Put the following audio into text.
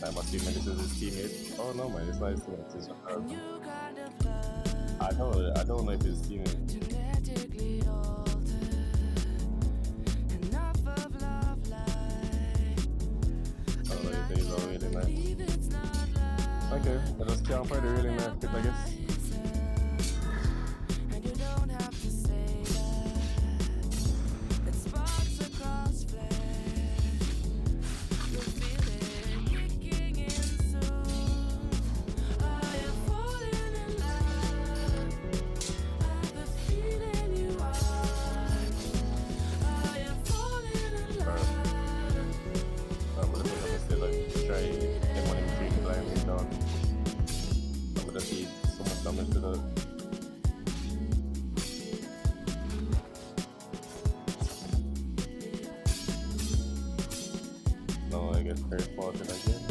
I'm assuming this is his teammate. Oh no, man, it's not his teammate. It's I don't know if it's his teammate. Genetically altered, enough of love life. Oh, these are really nice. Okay, I just can't find the really nice bit, I guess. And you don't have to say that. It sparks across flesh. You feel it kicking in soon. I am falling in love. I have the feeling you are. I am falling in love. I'm gonna say like try M1 M3 blind me down. I'm gonna see so much damage to that. No, I get very fortunate again.